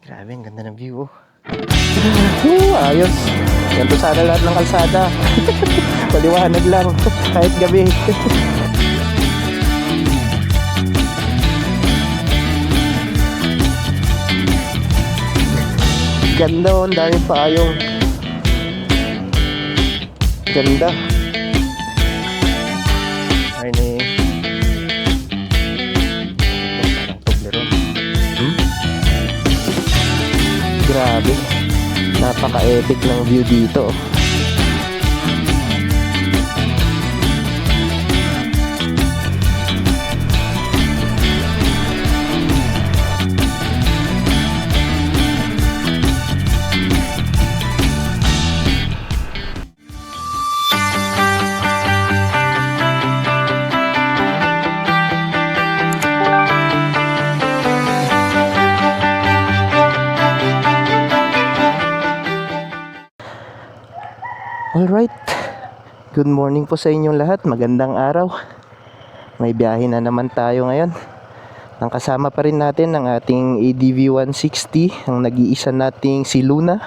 Grabe, ang ganda ng view, oh. Ayos. Ganito sana lahat ng kalsada. Paliwanag lang, kahit gabi. Ganda, oh. Ang daming payong. Ganda. Morning. Parang Toblerone. Grabe. Napaka-epic ng view dito. Alright, good morning po sa inyong lahat. Magandang araw. May biyahe na naman tayo ngayon. Ang kasama pa rin natin ang ating ADV 160, ang nag-iisa nating si Luna.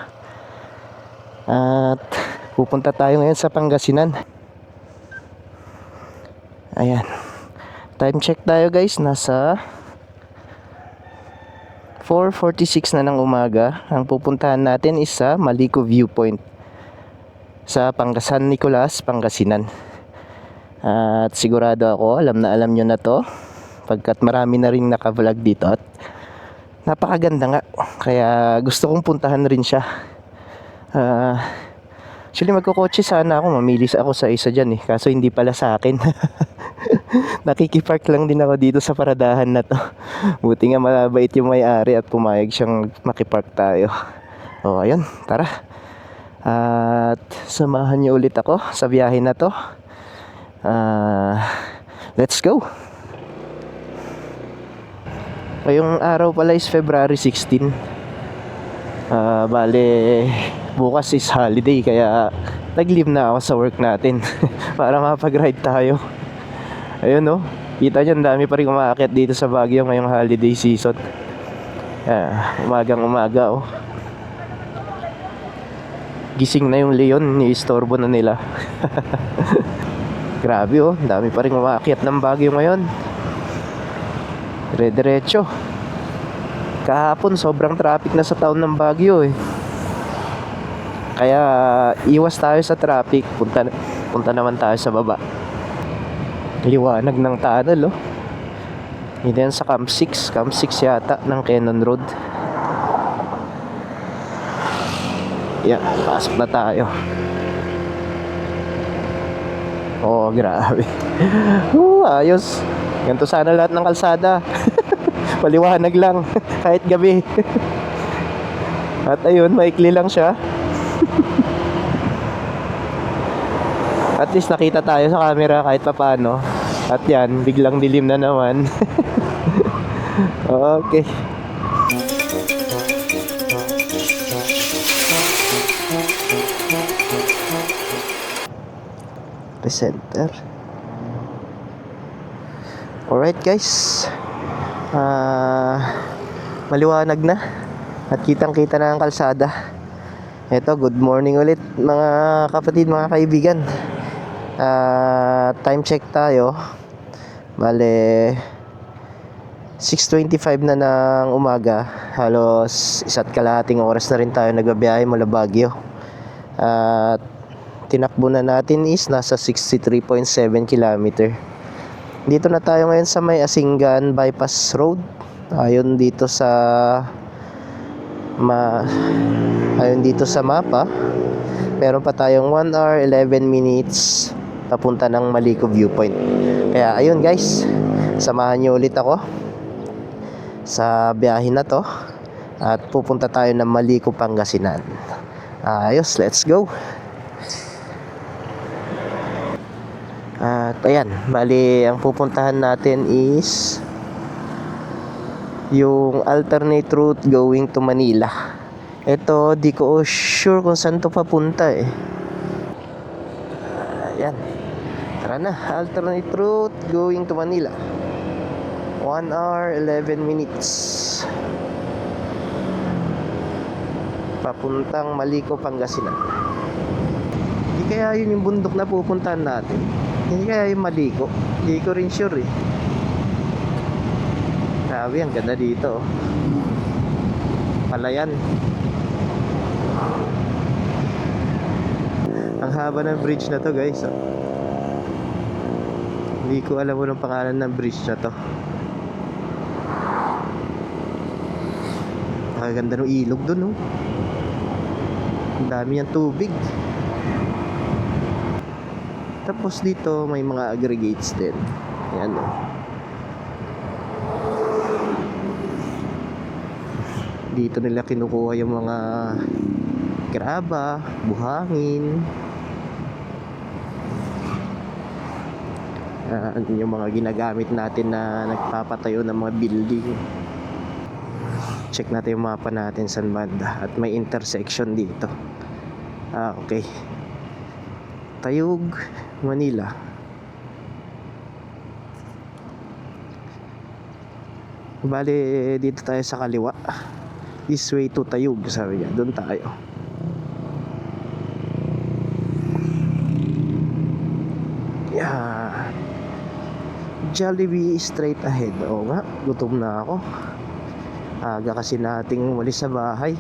At pupunta tayo ngayon sa Pangasinan. Ayan, time check tayo guys. Nasa 4:46 na ng umaga. Ang pupuntahan natin is sa Malico Viewpoint sa San Nicolas, Pangasinan. At sigurado ako, alam nyo na to, pagkat marami na rin naka-vlog dito. At napakaganda nga, kaya gusto kong puntahan rin siya. Actually magkukotse sana ako, mamili ako sa isa dyan kaso hindi pala sa akin. Nakikipark lang din ako dito sa paradahan na to. Buti nga mabait yung may-ari at pumayag siyang makipark tayo. O ayun, tara. At samahan niyo ulit ako sa biyahe na to. Let's go. Ngayong araw pala is February 16. Bale, bukas is holiday, kaya nag-leave na ako sa work natin para mapag-ride tayo. Ayun, no, kita nyo, ang dami pa rin umaakyat dito sa Baguio ngayong holiday season. Umagang umaga, oh. Gising na yung Leon, ni-istorbo na nila. Grabe, oh, dami pa rin umaakyat ng Baguio ngayon. Dire-diretso. Kahapon sobrang traffic na sa town ng Baguio Kaya iwas tayo sa traffic. Punta naman tayo sa baba. Liwanag ng tunnel, oh. Ito yan sa Camp 6 yata ng Cannon Road. Yan, pasok na tayo. Oh, grabe. Ayos. Ganito sana lahat ng kalsada. Paliwanag lang, kahit gabi. At ayun, maikli lang siya. At least nakita tayo sa camera kahit papaano. At yan, biglang dilim na naman. Okay. Center. Alright guys, maliwanag na at kitang kita na ang kalsada. Eto, good morning ulit mga kapatid, mga kaibigan. Time check tayo. Bale 6:25 na ng umaga. Halos 1.5 oras na rin tayo nagbabiyahe mula Baguio. At tinakbo na natin is nasa 63.7 km. Dito na tayo ngayon sa may Asingan Bypass Road. Ayon dito sa mapa, meron pa tayong 1 hour 11 minutes papunta ng Malico Viewpoint. Kaya ayun guys, samahan niyo ulit ako sa biyahe na to at pupunta tayo ng Malico, Pangasinan. Ayos, let's go. At ayan, bali ang pupuntahan natin is yung alternate route going to Manila. Ito, di ko sure kung saan to papunta Ayan, tara na, alternate route going to Manila. 1 hour 11 minutes. papuntang Malico, Pangasinan. Hindi kaya yun yung bundok na pupuntahan natin? Hindi kaya yung Malico? Hindi ko rin sure eh. Grabe, ang ganda dito. Palayan. Ang haba ng bridge na to, guys. Hindi ko alam anong pangalan ng bridge na to. Ang ganda ng ilog dun, oh. Ang dami niyang tubig. Tapos dito may mga aggregates din. Ayan, oh. Dito nila kinukuha yung mga graba, buhangin, yung mga ginagamit natin na nagpapatayo ng mga building. Check natin yung mapa natin saan banda. At may intersection dito. Okay. Tayug, Manila. Bale, dito tayo sa kaliwa. This way to Tayug, sabi niya. Doon tayo. Yeah. Jollibee straight ahead. Oo nga, gutom na ako. Aga kasi nating umalis sa bahay.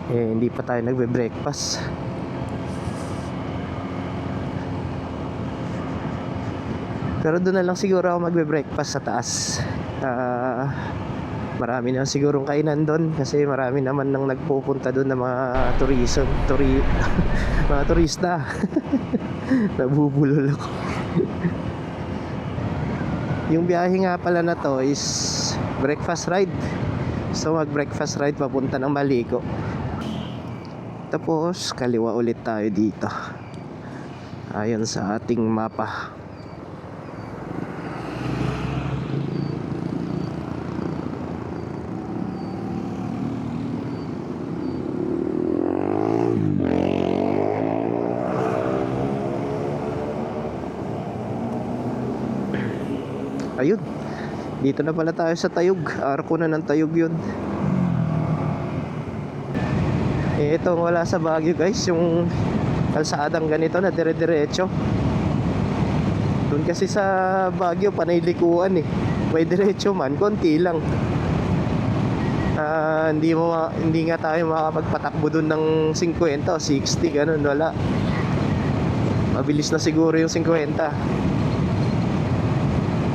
Hindi pa tayo nagbe-breakfast. Pero doon na lang siguro ako magbe-breakfast sa taas. Marami na sigurong kainan doon kasi marami naman nang nagpupunta doon na mga mga turista. Nabubulol ako. Yung biyahe nga pala na to is breakfast ride. So mag-breakfast ride papunta ng Malico. Tapos kaliwa ulit tayo dito. Ayon sa ating mapa. Ayun, dito na pala tayo sa Tayug. Arko na ng Tayug yun. Ito wala sa Baguio, guys, yung kalsadang ganito na dire-diretso. Doon kasi sa Baguio panaylikuan eh. May diretso man, konti lang. Hindi nga tayo makapagpatakbo doon ng 50 o 60, ganun, wala. Mabilis na siguro yung 50.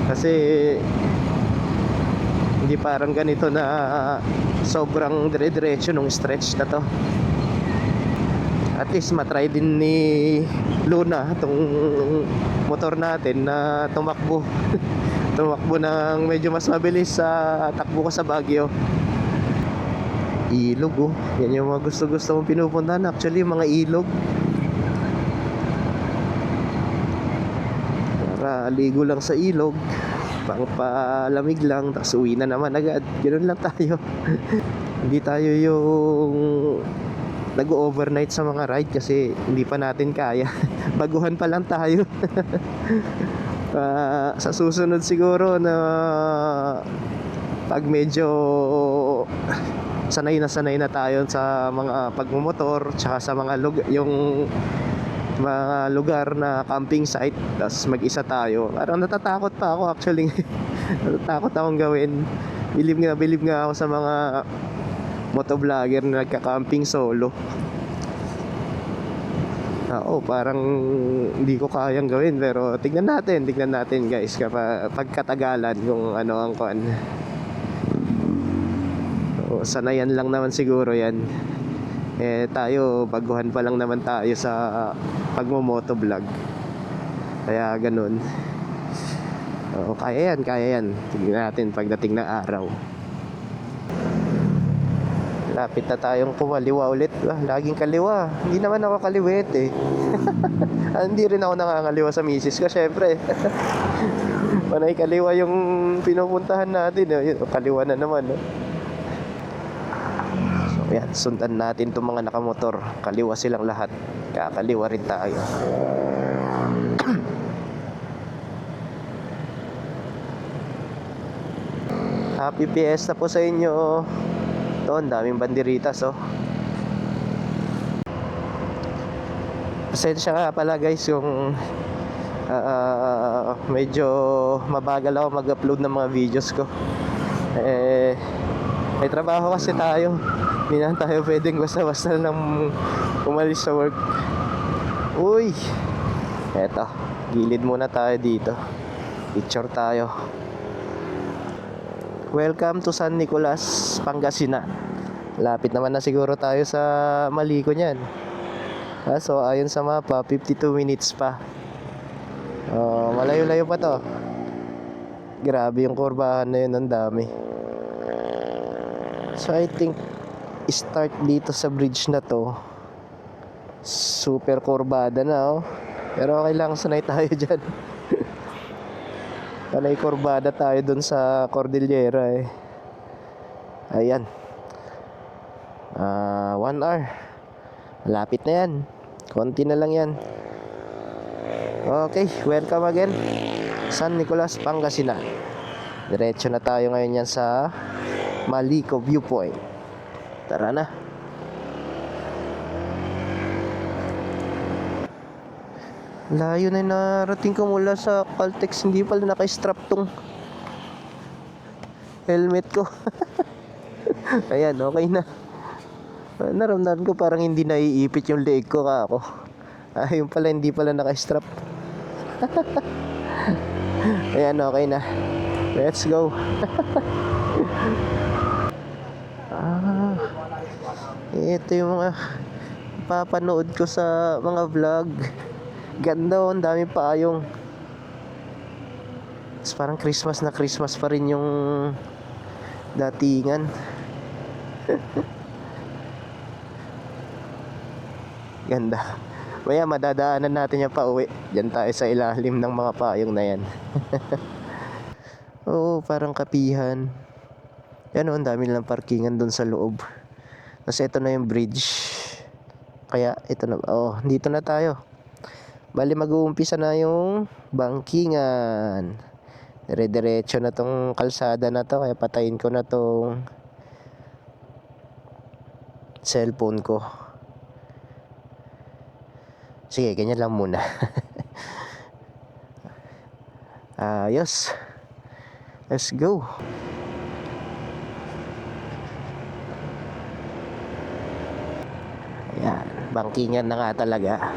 Kasi hindi parang ganito na sobrang dire-diretso nung stretch na to. At least matry din ni Luna itong motor natin na tumakbo. Tumakbo ng medyo mas mabilis sa takbo ko sa Baguio. Ilog, oh. Yan yung mga gusto-gusto mong pinupuntahan. Actually, yung mga ilog. Para ligo lang sa ilog, pangpalamig lang, tapos uwi na naman agad. Ganoon lang tayo. Hindi tayo yung nag-overnight sa mga ride kasi hindi pa natin kaya. Baguhan pa lang tayo. Sa susunod siguro na pag medyo sanay na tayo sa mga pagmumotor, tsaka sa mga yung mga lugar na camping site, tapos mag-isa tayo. Parang natatakot pa ako actually. Natatakot akong gawin. Bilib nga ako sa mga motovlogger na nagka-camping solo. Parang hindi ko kayang gawin, pero tignan natin guys kapag pagkatagalan kung ano ang kuan. Sanayan lang naman siguro yan. Tayo baguhan pa lang naman tayo sa pagmo-motovlog. Kaya ganun. Kaya yan. Tignan natin pagdating ng araw. Lapit na tayong kumaliwa ulit. Laging kaliwa. Hindi naman ako kaliwet eh. Hindi rin ako nakakaliwa sa misis ko, syempre. Panay kaliwa yung pinupuntahan natin. Kaliwa na naman. Yan, sundan natin itong mga nakamotor. Kaliwa silang lahat. Kakaliwa rin tayo. Happy Fiesta po sa inyo. Ito, ang daming banderitas, oh. Pasensya nga pala guys yung medyo mabagal ako mag-upload ng mga videos ko. May trabaho kasi tayo. Hindi na tayo pwedeng basta-basta lang umalis sa work. Uy, eto, gilid muna tayo dito. Picture tayo. Welcome to San Nicolas, Pangasinan. Lapit naman na siguro tayo sa Malico niyan. So ayon sa mapa, 52 minutes pa. Malayo-layo pa to. Grabe yung kurbahan na yun, ang dami. So I think start dito sa bridge na to. Super kurbada na, oh. Pero okay lang, sanay tayo dyan. Panay kurbada tayo dun sa Cordillera eh. Ayan. 1 hour. Malapit na yan. Konti na lang yan. Okay, welcome again San Nicolas, Pangasinan. Diretso na tayo ngayon yan sa Malico Viewpoint. Tara na. Layo na narating ko mula sa Caltex. Hindi pala naka-strap tong helmet ko. Ayan, okay na. Naramdaman ko parang hindi naiipit yung leeg ko ako. Yung pala hindi pala naka-strap. Ayan, okay na. Let's go. Ito yung mga papanood ko sa mga vlog. Ganda, oh, ang dami paayong. Parang Christmas na Christmas pa rin yung datingan. Ganda. Maya madadaanan natin yung pauwi. Diyan tayo sa ilalim ng mga paayong na yan. Oo, parang kapihan. Yan, oh, ang dami lang parkingan dun sa loob. Kasi ito na yung bridge. Kaya ito na. Oh, dito na tayo. Bali mag-uumpisa na yung bangkingan. Dire-diretso na tong kalsada na to. Kaya patayin ko na tong cellphone ko. Sige, ganyan lang muna. Ayos. Let's go. Ayan, bangkingan na nga talaga.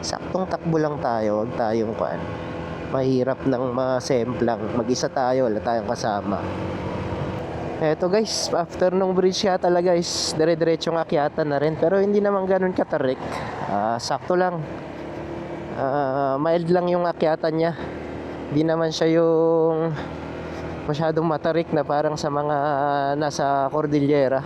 Saktong takbo lang tayo, huwag tayong mahirap ng masemplang. Mag-isa tayo, wala tayong kasama. Eto guys, after nung bridge yata talaga guys, dire-diretsong akyatan na rin. Pero hindi naman ganun katarik. Sakto lang. Mild lang yung akyatan niya. Hindi naman siya yung masyadong matarik na parang sa mga nasa Cordillera.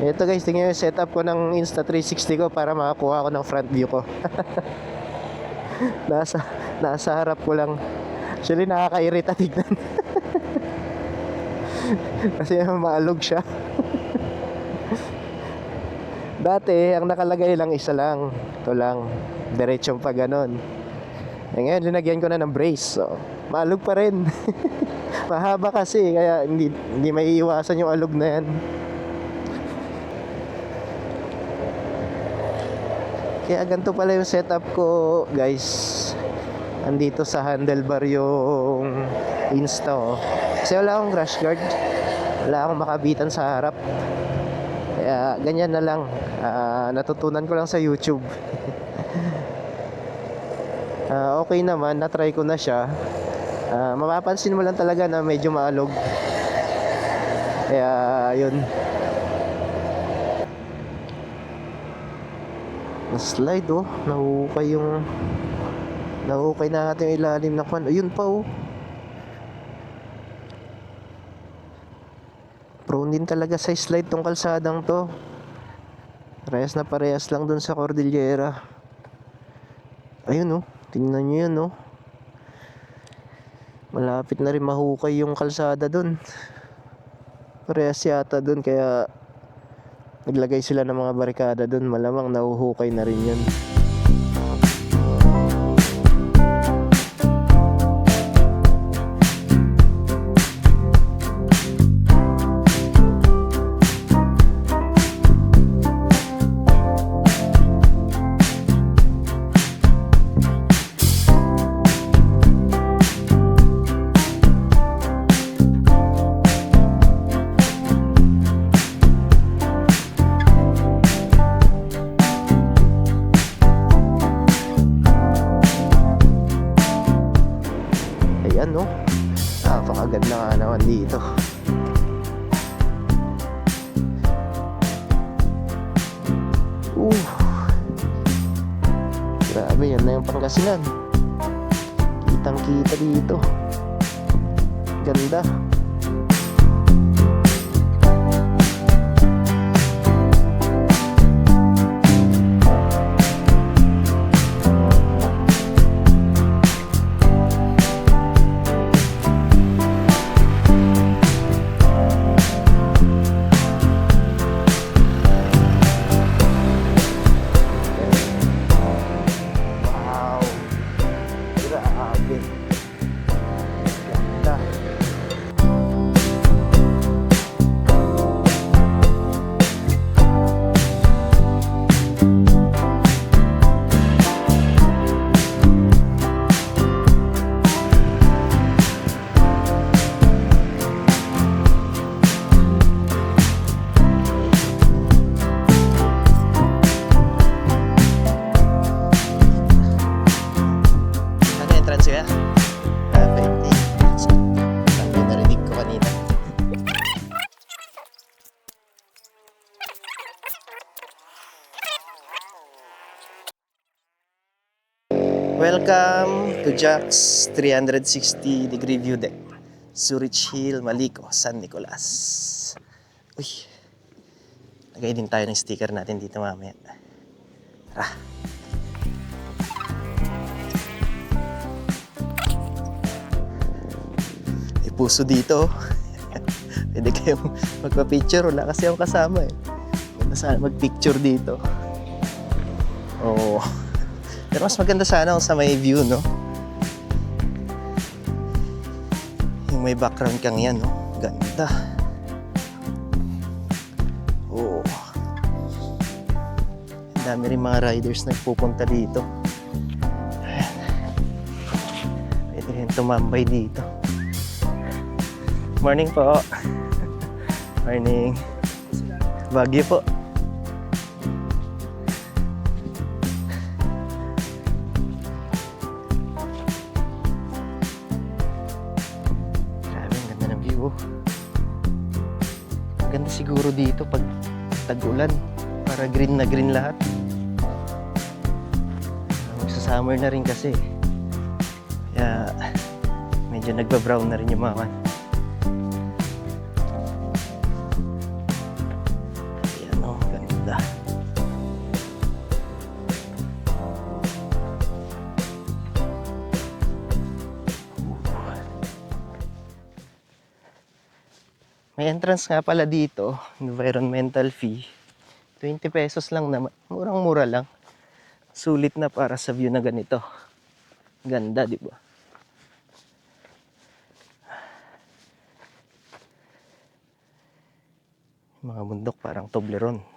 Ito guys, tingnan yung setup ko ng Insta360 ko para makakuha ko ng front view ko. nasa harap ko lang. Actually nakakairita tignan. Kasi maalog siya. Dati ang nakalagay lang isa lang. Ito lang, diretsong pa ganon. Ngayon linagyan ko na ng brace, so maalog pa rin. Mahaba kasi, kaya hindi maiiwasan yung alog na yan. Kaya ganito pala yung setup ko guys. Andito sa handlebar yung Insta, oh. Kasi wala akong crash guard. Wala akong makabitan sa harap. Kaya ganyan na lang. Natutunan ko lang sa YouTube. Okay naman, na-try ko na siya. Mapapansin mo lang talaga na medyo maalog. Kaya yun. Na-slide, oh. Nahukay na natin yung ilalim ng kwan. Ayun pa, oh. Prone din talaga sa slide tong kalsadang to. Parehas na parehas lang dun sa Cordillera. Ayun, oh. Tingnan nyo yun, oh. Malapit na rin mahukay yung kalsada dun. Parehas yata dun, kaya naglagay sila ng mga barikada dun. Malamang nahuhukay na rin yun. Napakaganda nga naman dito. Grabe, yan na yung Pangasinan. Kitang kita dito. Ganda. Welcome to Jack's 360-degree view deck. Zurich Hill, Malico, San Nicolas. Uy, lagay din tayo ng sticker natin dito mamaya. Tara. May puso dito. Pwede kayong magpa-picture. Wala kasi akong kasama eh. Ganda sana mag-picture dito. Oo. Pero mas maganda sana kung sa may view, no? Yung may background kang yan, no? Ganda. Oo. Ang dami rin mga riders na pupunta dito. Ayan. Pwede rin tumambay dito. Morning po. Morning. Baguio po. Ganda siguro dito pag tag-ulan para green na green lahat. Magsa-summer na rin kasi. Kaya medyo nagba-brown na rin yung mga. Ayan o, ganda. May entrance nga pala dito, environmental fee. 20 pesos lang naman. Murang-mura lang. Sulit na para sa view na ganito. Ganda, di ba? Mga bundok parang Toblerone.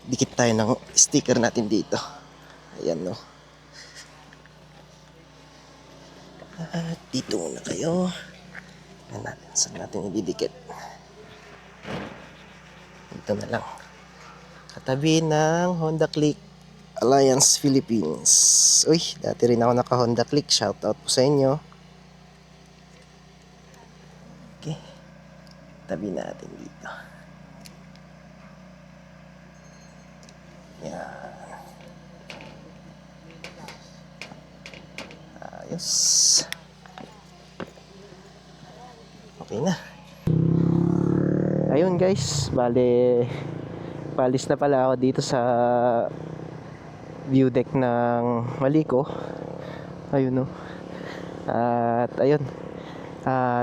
dikit tayo ng sticker natin dito. Ayan, no. At dito muna kayo. Ayan natin, saan natin ididikit. Dito na lang. Katabi ng Honda Click Alliance Philippines. Uy, dati rin ako naka Honda Click. Shoutout po sa inyo. Okay. Tabi natin dito. Yan. Ayos. Okay na. Ayun guys, bale palis na pala ako dito sa view deck ng Maliko. Ayun, no. At ayun,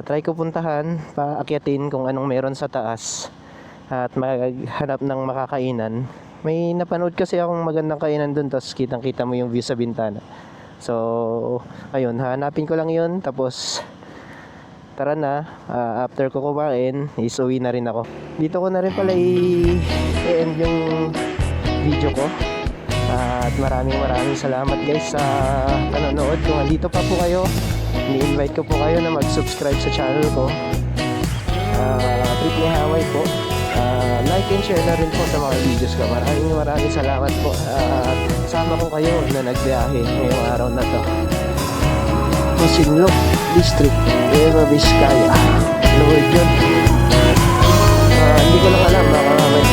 try ko puntahan, paakyatin kung anong meron sa taas at maghanap ng makakainan. May napanood kasi akong magandang kainan dun, tapos kitang kita mo yung view sa bintana. So ayun, hanapin ko lang yun. Tapos tara na, after ko kumain is uwi na rin ako. Dito ko na rin pala i-end yung video ko. At maraming salamat guys sa panonood. Kung andito pa po kayo, ni-invite ko po kayo na mag-subscribe sa channel ko. Trip ni Hawaii po. Like and share na rin po sa mga videos ko. Maraming salamat po. At kasama ko kayo na nagbiyahe ngayong araw na to. Pusinlok District, Nueva Vizcaya. Lord yun. Hindi ko lang alam, baka may